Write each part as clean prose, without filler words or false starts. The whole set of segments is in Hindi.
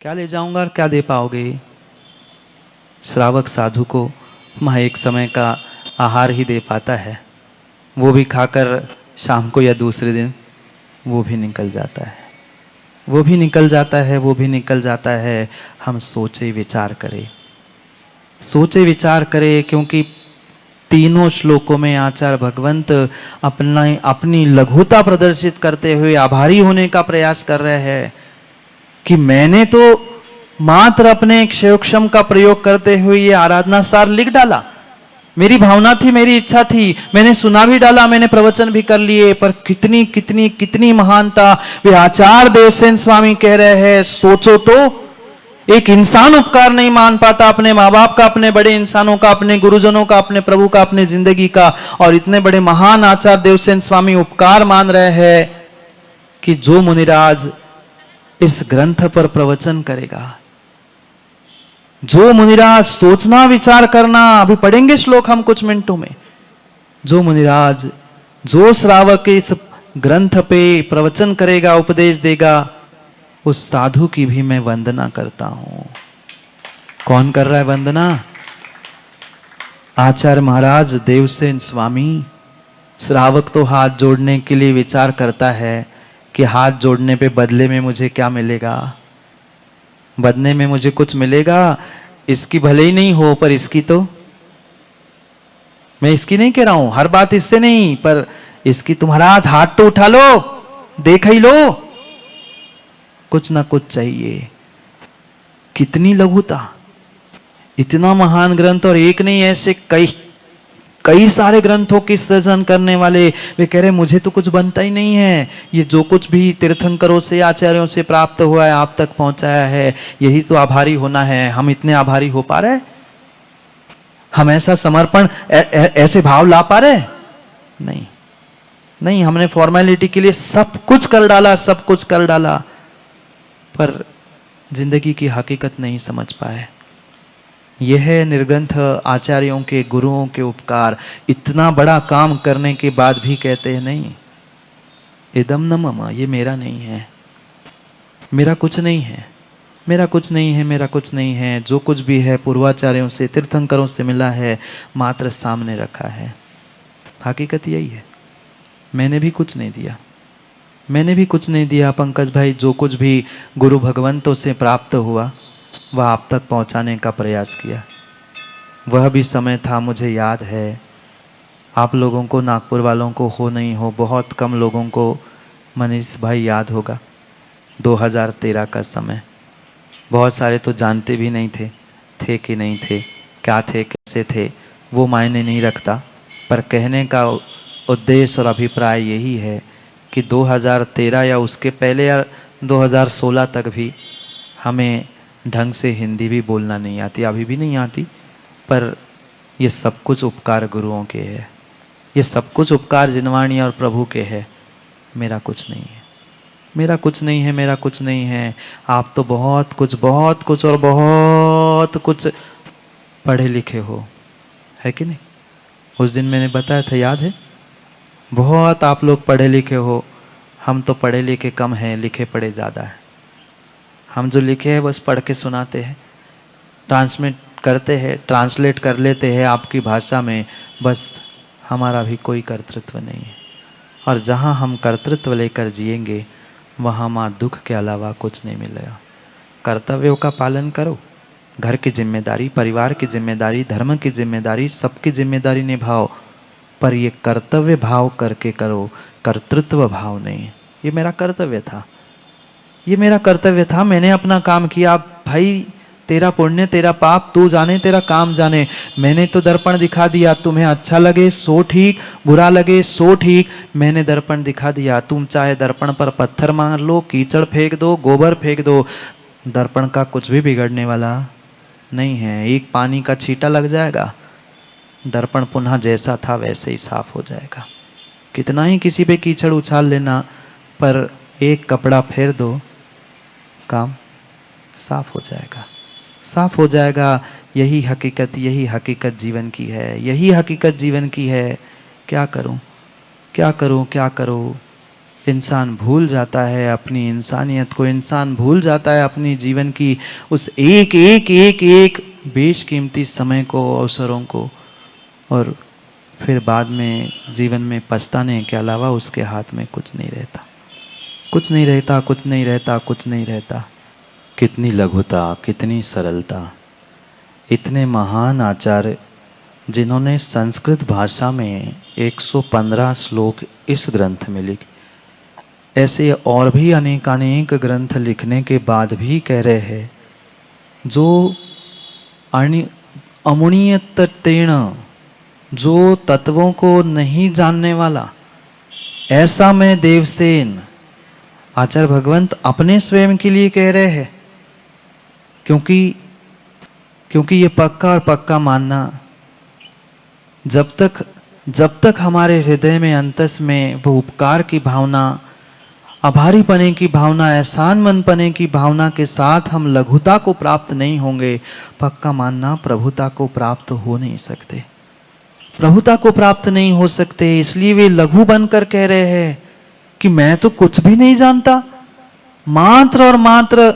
क्या ले जाऊंगा और क्या दे पाओगे? श्रावक साधु को वहाँ एक समय का आहार ही दे पाता है, वो भी खाकर शाम को या दूसरे दिन वो भी निकल जाता है, वो भी निकल जाता है, वो भी निकल जाता है। हम सोचे विचार करें, सोचे विचार करें, क्योंकि तीनों श्लोकों में आचार्य भगवंत अपनी लघुता प्रदर्शित करते हुए आभारी होने का प्रयास कर रहे हैं कि मैंने तो मात्र अपने क्षयोक्षम का प्रयोग करते हुए ये आराधना सार लिख डाला, मेरी भावना थी, मेरी इच्छा थी, मैंने सुना भी डाला, मैंने प्रवचन भी कर लिए, पर कितनी कितनी कितनी महानता वे आचार्य देवसेन स्वामी कह रहे हैं। सोचो तो, एक इंसान उपकार नहीं मान पाता अपने माँ बाप का, अपने बड़े इंसानों का, अपने गुरुजनों का, अपने प्रभु का, अपने जिंदगी का, और इतने बड़े महान आचार्य देवसेन स्वामी उपकार मान रहे हैं कि जो मुनिराज इस ग्रंथ पर प्रवचन करेगा, जो मुनिराज सोचना विचार करना, अभी पढ़ेंगे श्लोक हम कुछ मिनटों में, जो मुनिराज, जो श्रावक इस ग्रंथ पे प्रवचन करेगा, उपदेश देगा, उस साधु की भी मैं वंदना करता हूं। कौन कर रहा है वंदना? आचार्य महाराज देवसेन स्वामी। श्रावक तो हाथ जोड़ने के लिए विचार करता है कि हाथ जोड़ने पे बदले में मुझे क्या मिलेगा, बदले में मुझे कुछ मिलेगा, इसकी भले ही नहीं हो पर इसकी तो, मैं इसकी नहीं कह रहा हूं, हर बात इससे नहीं, पर इसकी तुम्हारा आज हाथ तो उठा लो, देख ही लो, कुछ ना कुछ चाहिए। कितनी लघुता, इतना महान ग्रंथ, और एक नहीं ऐसे कई सारे ग्रंथों की सृजन करने वाले, वे कह रहे मुझे तो कुछ बनता ही नहीं है, ये जो कुछ भी तीर्थंकरों से, आचार्यों से प्राप्त हुआ है, आप तक पहुंचाया है, यही तो आभारी होना है। हम इतने आभारी हो पा रहे? हम ऐसा समर्पण, ऐसे भाव ला पा रहे? नहीं नहीं, हमने फॉर्मेलिटी के लिए सब कुछ कर डाला, सब कुछ कर डाला, पर जिंदगी की हकीकत नहीं समझ पाए। यह है निर्ग्रंथ आचार्यों के, गुरुओं के उपकार। इतना बड़ा काम करने के बाद भी कहते हैं नहीं, इदम न मम, ये मेरा नहीं है, मेरा कुछ नहीं है, मेरा कुछ नहीं है, मेरा कुछ नहीं है। जो कुछ भी है पूर्वाचार्यों से, तीर्थंकरों से मिला है, मात्र सामने रखा है। हकीकत यही है, मैंने भी कुछ नहीं दिया, मैंने भी कुछ नहीं दिया। पंकज भाई, जो कुछ भी गुरु भगवंतों से प्राप्त हुआ वह आप तक पहुंचाने का प्रयास किया। वह भी समय था, मुझे याद है, आप लोगों को, नागपुर वालों को हो नहीं हो, बहुत कम लोगों को मनीष भाई याद होगा, 2013 का समय। बहुत सारे तो जानते भी नहीं थे कि नहीं थे, क्या थे, कैसे थे, वो मायने नहीं रखता, पर कहने का उद्देश्य और अभिप्राय यही है कि 2013 या उसके पहले या 2016 तक भी हमें ढंग से हिंदी भी बोलना नहीं आती, अभी भी नहीं आती, पर ये सब कुछ उपकार गुरुओं के है, ये सब कुछ उपकार जिनवाणी और प्रभु के है। मेरा कुछ नहीं है, मेरा कुछ नहीं है, मेरा कुछ नहीं है। आप तो बहुत कुछ और बहुत कुछ पढ़े लिखे हो, है कि नहीं? उस दिन मैंने बताया था, याद है? बहुत आप लोग पढ़े लिखे हो, हम तो पढ़े लिखे कम हैं, लिखे पढ़े ज़्यादा है। हम जो लिखे हैं बस पढ़ के सुनाते हैं, ट्रांसमिट करते हैं, ट्रांसलेट कर लेते हैं आपकी भाषा में, बस हमारा भी कोई कर्तृत्व नहीं है। और जहाँ हम कर्तृत्व लेकर जिएंगे वहाँ माँ दुख के अलावा कुछ नहीं मिलेगा। कर्तव्यों का पालन करो, घर की जिम्मेदारी, परिवार की जिम्मेदारी, धर्म की जिम्मेदारी, सबकी जिम्मेदारी निभाओ, पर ये कर्तव्य भाव करके करो, कर्तृत्व भाव नहीं। ये मेरा कर्तव्य था, ये मेरा कर्तव्य था, मैंने अपना काम किया, भाई तेरा पुण्य तेरा पाप तू जाने, तेरा काम जाने। मैंने तो दर्पण दिखा दिया, तुम्हें अच्छा लगे सो ठीक, बुरा लगे सो ठीक, मैंने दर्पण दिखा दिया। तुम चाहे दर्पण पर पत्थर मार लो, कीचड़ फेंक दो, गोबर फेंक दो, दर्पण का कुछ भी बिगड़ने वाला नहीं है। एक पानी का छींटा लग जाएगा, दर्पण पुनः जैसा था वैसे ही साफ हो जाएगा। कितना ही किसी पे कीचड़ उछाल लेना, पर एक कपड़ा फेर दो, काम साफ हो जाएगा, साफ हो जाएगा। यही हकीकत जीवन की है, यही हकीकत जीवन की है। क्या करूं, क्या करूं, क्या करूं? इंसान भूल जाता है अपनी इंसानियत को, इंसान भूल जाता है अपनी जीवन की उस एक एक एक एक बेशकीमती समय को, अवसरों को, और फिर बाद में जीवन में पछताने के अलावा उसके हाथ में कुछ नहीं रहता, कुछ नहीं रहता, कुछ नहीं रहता, कुछ नहीं रहता। कितनी लघुता, कितनी सरलता। इतने महान आचार्य जिन्होंने संस्कृत भाषा में 115 श्लोक इस ग्रंथ में लिखे, ऐसे और भी अनेकानेक ग्रंथ लिखने के बाद भी कह रहे हैं जो अमुणीयतेन, जो तत्वों को नहीं जानने वाला, ऐसा मैं देवसेन। आचार्य भगवंत अपने स्वयं के लिए कह रहे हैं, क्योंकि ये पक्का और पक्का मानना, जब तक हमारे हृदय में अंतस में वो उपकार की भावना, आभारी पने की भावना, एहसान मन पने की भावना के साथ हम लघुता को प्राप्त नहीं होंगे, पक्का मानना प्रभुता को प्राप्त हो नहीं सकते, प्रभुता को प्राप्त नहीं हो सकते। इसलिए वे लघु बनकर कह रहे हैं कि मैं तो कुछ भी नहीं जानता, मात्र और मात्र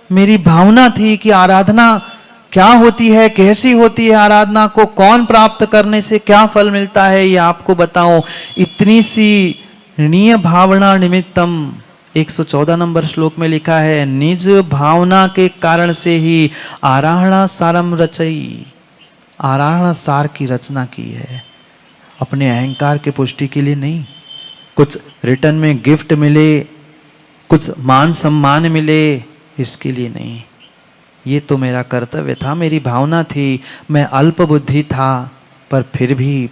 मेरी भावना थी कि आराधना क्या होती है, कैसी होती है, आराधना को कौन प्राप्त करने से क्या फल मिलता है, ये आपको बताऊं। इतनी सी ऋणीय भावना निमित्तम, 114 नंबर श्लोक में लिखा है, निज भावना के कारण से ही आराहणा सारम रचई, आराहणा सार की रचना की है, अपने अहंकार के पुष्टि के लिए नहीं, कुछ रिटर्न में गिफ्ट मिले, कुछ मान सम्मान मिले, इसके लिए नहीं। ये तो मेरा कर्तव्य था, मेरी भावना थी, मैं अल्प बुद्धि था, पर फिर भी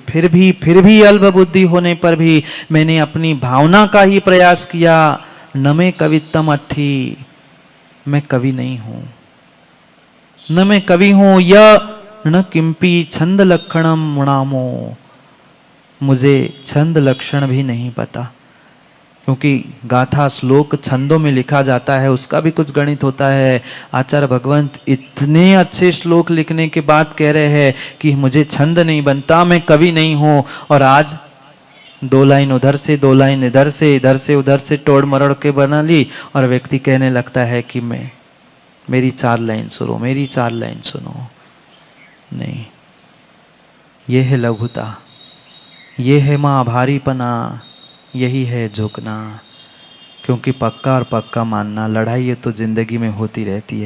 अल्प बुद्धि होने पर भी मैंने अपनी भावना का ही प्रयास किया। न मैं कवित्तम अथी, मैं कवि नहीं हूं, न मैं कवि हूं, यह न किंपी छंद लक्षणम मुणामो, मुझे छंद लक्षण भी नहीं पता, क्योंकि गाथा श्लोक छंदों में लिखा जाता है, उसका भी कुछ गणित होता है। आचार्य भगवंत इतने अच्छे श्लोक लिखने के बाद कह रहे हैं कि मुझे छंद नहीं बनता, मैं कवि नहीं हूं, और आज 2 लाइन उधर से 2 लाइन इधर से उधर से तोड़ मरोड़ के बना ली, और व्यक्ति कहने लगता है कि मेरी 4 लाइन सुनो, मेरी 4 लाइन सुनो। नहीं, ये है लघुता, ये है मां आभारीपना, यही है झुकना। क्योंकि पक्का और पक्का मानना, लड़ाई तो जिंदगी में होती रहती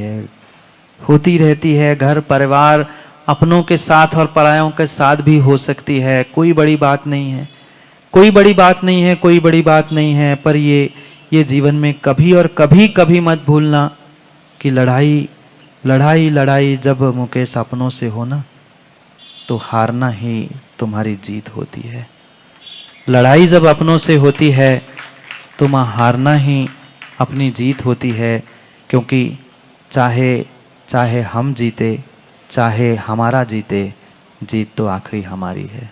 है, घर परिवार, अपनों के साथ और परायों के साथ भी हो सकती है, कोई बड़ी बात नहीं है, कोई बड़ी बात नहीं है, कोई बड़ी बात नहीं है। पर ये जीवन में कभी और कभी मत भूलना कि लड़ाई जब मुकेश अपनों से हो ना, तो हारना ही तुम्हारी जीत होती है। लड़ाई जब अपनों से होती है तो मां हारना ही अपनी जीत होती है, क्योंकि चाहे हम जीते, चाहे हमारा जीते, जीत तो आखिरी हमारी है।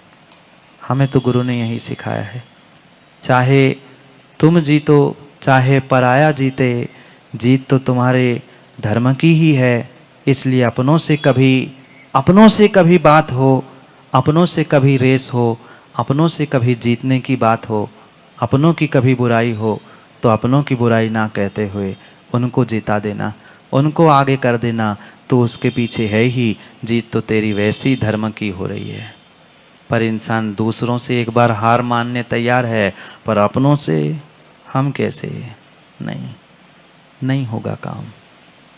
हमें तो गुरु ने यही सिखाया है, चाहे तुम जीतो, चाहे पराया जीते, जीत तो तुम्हारे धर्म की ही है। इसलिए अपनों से कभी बात हो, अपनों से कभी रेस हो, अपनों से कभी जीतने की बात हो, अपनों की कभी बुराई हो, तो अपनों की बुराई ना कहते हुए उनको जिता देना, उनको आगे कर देना, तो उसके पीछे है ही जीत, तो तेरी वैसी धर्म की हो रही है। पर इंसान दूसरों से एक बार हार मानने तैयार है, पर अपनों से हम कैसे? नहीं होगा काम,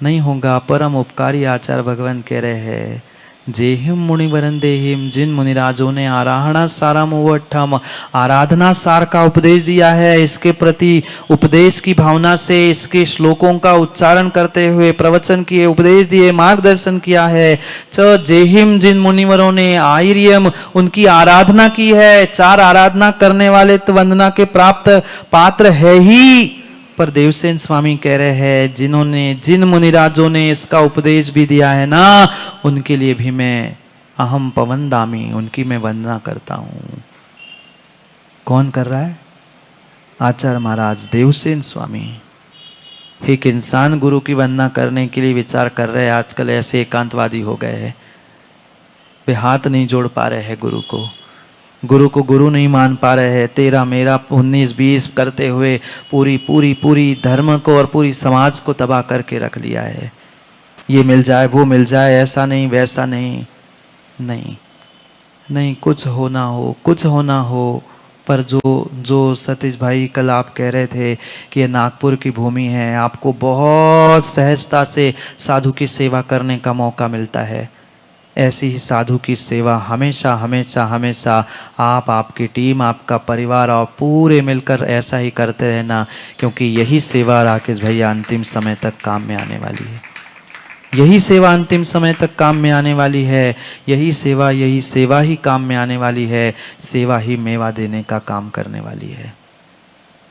नहीं होगा। परम उपकारी आचार्य भगवान कह रहे हैं, जेहिम मुनि वरंदेहिम, जिन मुनिराजों ने आराधना सारम उवट्ठम, आराधना सार का उपदेश दिया है, इसके प्रति उपदेश की भावना से इसके श्लोकों का उच्चारण करते हुए प्रवचन किए, उपदेश दिए, मार्गदर्शन किया है। च जेहिम, जिन मुनिवरों ने आयर्यम, उनकी आराधना की है। 4 आराधना करने वाले तो वंदना के प्राप्त पात्र है ही, पर देवसेन स्वामी कह रहे हैं, जिन मुनिराजों ने इसका उपदेश भी दिया है ना, उनके लिए भी मैं अहम पवन दामी, उनकी मैं वंदना करता हूं। कौन कर रहा है? आचार्य महाराज देवसेन स्वामी। एक इंसान गुरु की वंदना करने के लिए विचार कर रहे हैं, आजकल ऐसे एकांतवादी हो गए हैं, वे हाथ नहीं जोड़ पा रहे हैं गुरु को। गुरु को गुरु नहीं मान पा रहे हैं, तेरा मेरा 19-20 करते हुए पूरी पूरी पूरी धर्म को और पूरी समाज को तबाह करके रख लिया है। ये मिल जाए वो मिल जाए, ऐसा नहीं वैसा नहीं, नहीं नहीं, कुछ होना हो कुछ होना हो। पर जो जो सतीश भाई कल आप कह रहे थे कि ये नागपुर की भूमि है, आपको बहुत सहजता से साधु की सेवा करने का मौका मिलता है। ऐसी ही साधु की सेवा हमेशा हमेशा हमेशा आप, आपकी टीम, आपका परिवार और पूरे मिलकर ऐसा ही करते रहना, क्योंकि यही सेवा राकेश भैया अंतिम समय तक काम में आने वाली है। यही सेवा अंतिम समय तक काम में आने वाली है। यही सेवा ही काम में आने वाली है। सेवा ही मेवा देने का काम करने वाली है।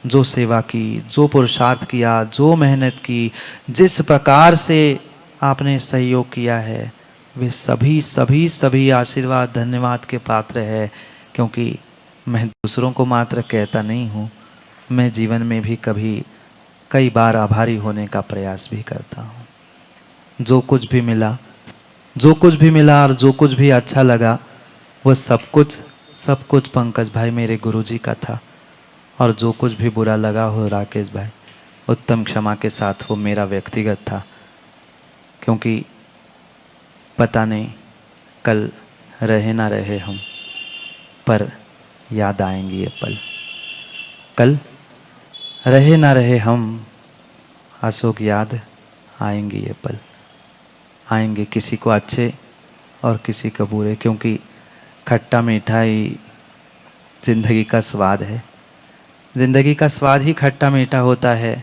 जो सेवा की, जो पुरुषार्थ किया, जो मेहनत की, जिस प्रकार से आपने सहयोग किया है, वे सभी सभी सभी आशीर्वाद धन्यवाद के पात्र है। क्योंकि मैं दूसरों को मात्र कहता नहीं हूँ, मैं जीवन में भी कई बार आभारी होने का प्रयास भी करता हूँ। जो कुछ भी मिला और जो कुछ भी अच्छा लगा, वो सब कुछ पंकज भाई मेरे गुरुजी का था। और जो कुछ भी बुरा लगा हो राकेश भाई, उत्तम क्षमा के साथ वो मेरा व्यक्तिगत था। क्योंकि पता नहीं कल रहे ना रहे हम, पर याद आएंगे ये पल। कल रहे ना रहे हम, अशोक याद आएंगे ये पल। आएंगे, किसी को अच्छे और किसी को बुरे। क्योंकि खट्टा मीठा ही जिंदगी का स्वाद है। जिंदगी का स्वाद ही खट्टा मीठा होता है।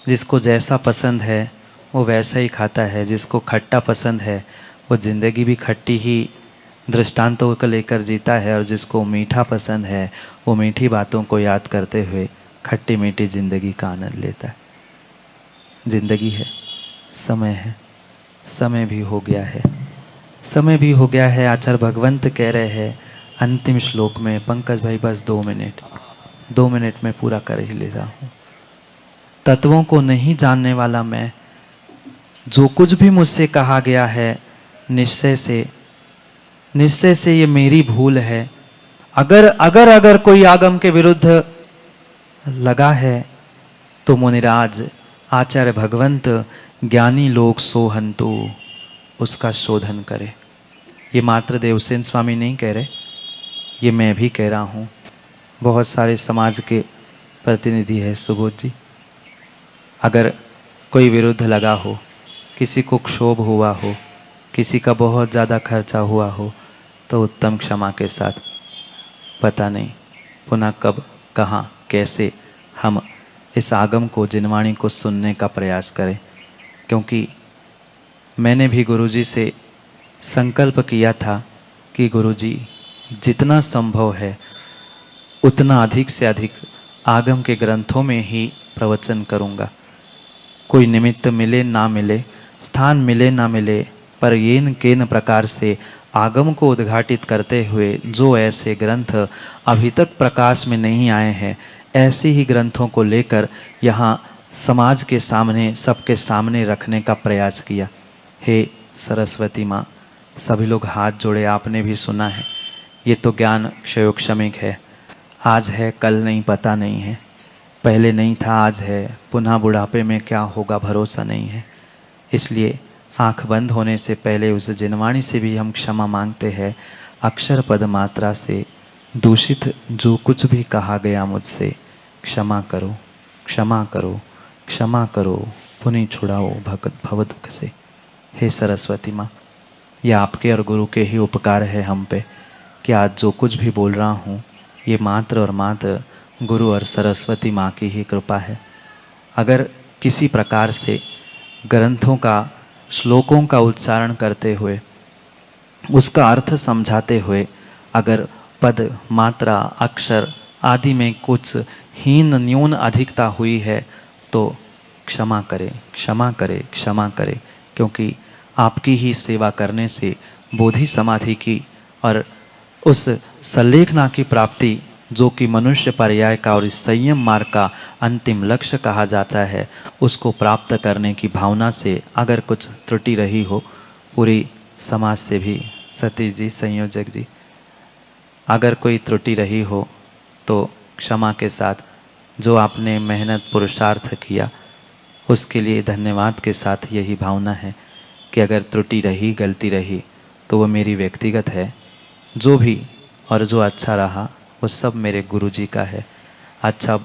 जिसको जैसा पसंद है वो वैसा ही खाता है। जिसको खट्टा पसंद है वो जिंदगी भी खट्टी ही दृष्टांतों को लेकर जीता है। और जिसको मीठा पसंद है वो मीठी बातों को याद करते हुए खट्टी मीठी जिंदगी का आनंद लेता है। जिंदगी है, समय है, समय भी हो गया है, समय भी हो गया है। आचार्य भगवंत कह रहे हैं अंतिम श्लोक में, पंकज भाई बस 2 मिनट में पूरा कर ही ले रहा हूँ। तत्वों को नहीं जानने वाला मैं, जो कुछ भी मुझसे कहा गया है निश्चय से ये मेरी भूल है। अगर कोई आगम के विरुद्ध लगा है तो मुनिराज आचार्य भगवंत ज्ञानी लोग सोहंतु उसका शोधन करे। ये मात्र देवसेन स्वामी नहीं कह रहे, ये मैं भी कह रहा हूँ। बहुत सारे समाज के प्रतिनिधि है सुबोध जी। अगर कोई विरुद्ध लगा हो, किसी को क्षोभ हुआ हो, किसी का बहुत ज़्यादा खर्चा हुआ हो, तो उत्तम क्षमा के साथ, पता नहीं पुनः कब कहाँ कैसे हम इस आगम को, जिनवाणी को सुनने का प्रयास करें। क्योंकि मैंने भी गुरुजी से संकल्प किया था कि गुरुजी जितना संभव है उतना अधिक से अधिक आगम के ग्रंथों में ही प्रवचन करूँगा। कोई निमित्त मिले ना मिले, स्थान मिले ना मिले, पर येन केन प्रकार से आगम को उद्घाटित करते हुए जो ऐसे ग्रंथ अभी तक प्रकाश में नहीं आए हैं, ऐसे ही ग्रंथों को लेकर यहाँ समाज के सामने, सबके सामने रखने का प्रयास किया। हे सरस्वती माँ, सभी लोग हाथ जोड़े। आपने भी सुना है, ये तो ज्ञान क्षयोक्षमिक है। आज है कल नहीं, पता नहीं है। पहले नहीं था आज है, पुनः बुढ़ापे में क्या होगा भरोसा नहीं है। इसलिए आँख बंद होने से पहले उस जिनवाणी से भी हम क्षमा मांगते हैं। अक्षर पद मात्रा से दूषित जो कुछ भी कहा गया मुझसे, क्षमा करो, क्षमा करो, क्षमा करो, पुनि छुड़ाओ भगत भव दुख से। हे सरस्वती माँ, यह आपके और गुरु के ही उपकार है हम पे कि आज जो कुछ भी बोल रहा हूँ ये मात्र और मात्र गुरु और सरस्वती माँ की ही कृपा है। अगर किसी प्रकार से ग्रंथों का, श्लोकों का उच्चारण करते हुए, उसका अर्थ समझाते हुए अगर पद, मात्रा, अक्षर आदि में कुछ हीन न्यून अधिकता हुई है तो क्षमा करें, क्षमा करें, क्षमा करें। क्योंकि आपकी ही सेवा करने से बोधि समाधि की और उस सल्लेखना की प्राप्ति, जो कि मनुष्य पर्याय का और इस संयम मार्ग का अंतिम लक्ष्य कहा जाता है, उसको प्राप्त करने की भावना से अगर कुछ त्रुटि रही हो, पूरी समाज से भी, सतीश जी, संयोजक जी, अगर कोई त्रुटि रही हो तो क्षमा के साथ, जो आपने मेहनत पुरुषार्थ किया उसके लिए धन्यवाद के साथ यही भावना है कि अगर त्रुटि रही, गलती रही तो वो मेरी व्यक्तिगत है। जो भी और जो अच्छा रहा वो सब मेरे गुरुजी का है। अच्छा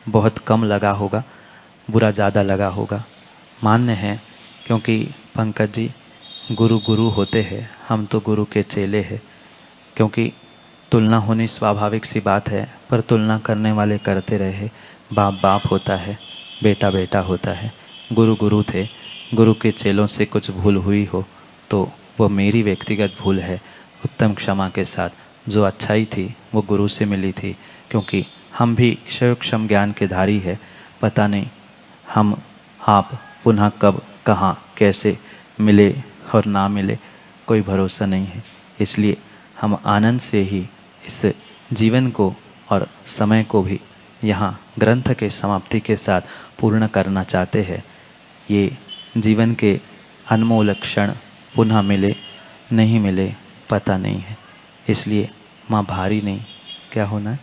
बहुत कम लगा होगा, बुरा ज़्यादा लगा होगा, मान्य है, क्योंकि पंकज जी गुरु गुरु होते हैं, हम तो गुरु के चेले हैं। क्योंकि तुलना होनी स्वाभाविक सी बात है, पर तुलना करने वाले करते रहे। बाप बाप होता है, बेटा बेटा होता है। गुरु गुरु थे, गुरु के चेलों से कुछ भूल हुई हो तो वो मेरी व्यक्तिगत भूल है। उत्तम क्षमा के साथ, जो अच्छाई थी वो गुरु से मिली थी, क्योंकि हम भी क्षयोक्षम ज्ञान के धारी है। पता नहीं हम आप पुनः कब कहाँ कैसे मिले और ना मिले, कोई भरोसा नहीं है। इसलिए हम आनंद से ही इस जीवन को और समय को भी यहाँ ग्रंथ के समाप्ति के साथ पूर्ण करना चाहते हैं। ये जीवन के अनमोल क्षण पुनः मिले नहीं मिले पता नहीं है। इसलिए माँ भारी नहीं, क्या होना है,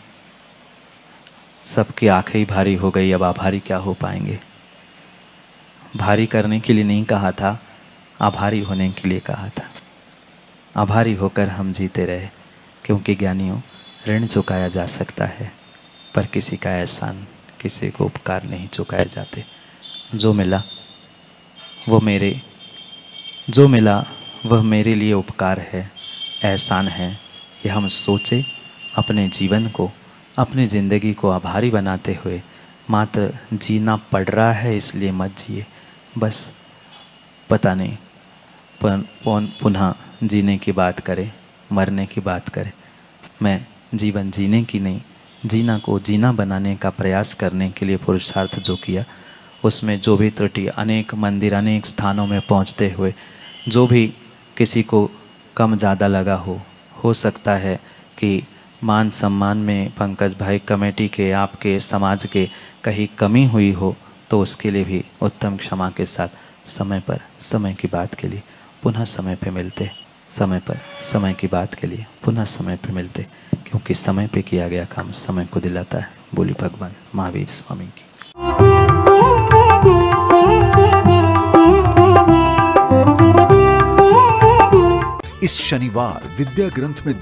सबकी आंखें ही भारी हो गई, अब आभारी क्या हो पाएंगे। भारी करने के लिए नहीं कहा था, आभारी होने के लिए कहा था। आभारी होकर हम जीते रहे, क्योंकि ज्ञानियों ऋण चुकाया जा सकता है पर किसी का एहसान, किसी को उपकार नहीं चुकाए जाते। जो मिला वो मेरे लिए उपकार है, एहसान है। यह हम सोचे, अपने जीवन को, अपनी ज़िंदगी को आभारी बनाते हुए। मात्र जीना पड़ रहा है इसलिए मत जिए, बस पता नहीं पुनः जीने की बात करे, मरने की बात करे। मैं जीवन जीने की नहीं, जीना को जीना बनाने का प्रयास करने के लिए पुरुषार्थ जो किया, उसमें जो भी त्रुटि, अनेक मंदिर अनेक स्थानों में पहुंचते हुए जो भी किसी को कम ज़्यादा लगा हो सकता है कि मान सम्मान में पंकज भाई कमेटी के, आपके समाज के कहीं कमी हुई हो, तो उसके लिए भी उत्तम क्षमा के साथ समय पर समय की बात के लिए पुनः समय पे मिलते, समय पर समय की बात के लिए पुनः समय पे मिलते, क्योंकि समय पे किया गया काम समय को दिलाता है। बोली भगवान महावीर स्वामी की। इस शनिवार विद्या ग्रंथ में